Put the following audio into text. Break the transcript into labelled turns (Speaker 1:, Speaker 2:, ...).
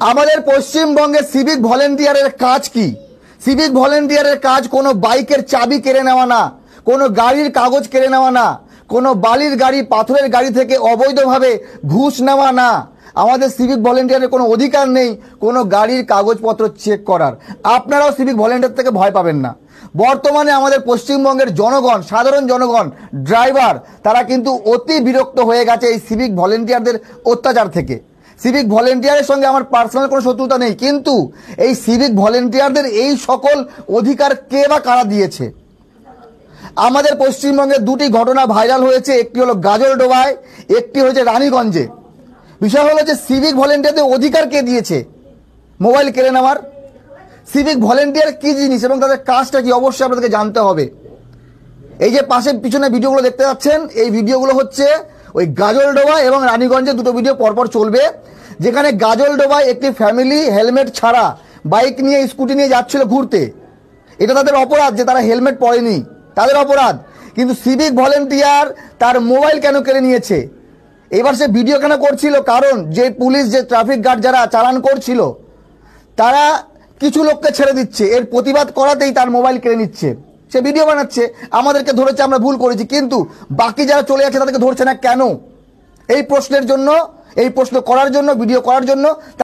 Speaker 1: আমাদের পশ্চিমবঙ্গে সিভিক ভলেন্টিয়ারের কাজ কি? সিভিক ভলেন্টিয়ারের কাজ কোনো বাইকের চাবি কেড়ে নেওয়া না, কোনো গাড়ির কাগজ কেড়ে নেওয়া না, কোনো বালির গাড়ি পাথরের গাড়ি থেকে অবৈধভাবে ঘুষ নেওয়া না। আমাদের সিভিক ভলেন্টিয়ারের কোনো অধিকার নেই কোনো গাড়ির কাগজপত্র চেক করার। আপনারাও সিভিক ভলেন্টিয়ার থেকে ভয় পাবেন না। বর্তমানে আমাদের পশ্চিমবঙ্গের জনগণ, সাধারণ জনগণ, ড্রাইভার, তারা কিন্তু অতি বিরক্ত হয়ে গেছে এই সিভিক ভলেন্টিয়ারদের অত্যাচার থেকে। সিভিক ভলেন্টিয়ারের সঙ্গে আমার পার্সোনাল কোনো শত্রুতা নেই, কিন্তু এই সিভিক ভলেন্টিয়ারদের এই সকল অধিকার কে বা কারা দিয়েছে? আমাদের পশ্চিমবঙ্গে দুটি ঘটনা ভাইরাল হয়েছে, একটি হলো গাজলডোবায়, একটি হয়েছে রানীগঞ্জে। বিষয় হলো যে সিভিক ভলেন্টিয়ারদের অধিকার কে দিয়েছে মোবাইল কেড়ে নেওয়ার? সিভিক ভলেন্টিয়ার কি জিনিস এবং তাদের কাজটা কি, অবশ্যই আপনাদেরকে জানতে হবে। এই যে পাশে পিছনে ভিডিওগুলো দেখতে পাচ্ছেন, এই ভিডিওগুলো হচ্ছে ওই গাজলডোবা এবং রানীগঞ্জে দুটো ভিডিও পরপর চলবে, যেখানে গাজলডোবায় একটি ফ্যামিলি হেলমেট ছাড়া বাইক নিয়ে স্কুটি নিয়ে যাচ্ছিল ঘুরতে। এটা তাদের অপরাধ যে তারা হেলমেট পরেনি, তাদের অপরাধ। কিন্তু সিভিক ভলেন্টিয়ার তার মোবাইল কেন কেড়ে নিয়েছে? এবার সে ভিডিও কেন করছিল? কারণ যে পুলিশ, যে ট্রাফিক গার্ড যারা চালান করছিল, তারা কিছু লোককে ছেড়ে দিচ্ছে, এর প্রতিবাদ করাতেই তার মোবাইল কেড়ে নিচ্ছে। সে ভিডিও বানাচ্ছে, আমাদেরকে ধরেছে, আমরা ভুল করেছি, কিন্তু বাকি যারা চলে যাচ্ছে তাদেরকে ধরছে না কেন? এই প্রশ্নের জন্য, এই প্রশ্ন করার জন্য, ভিডিও করার জন্য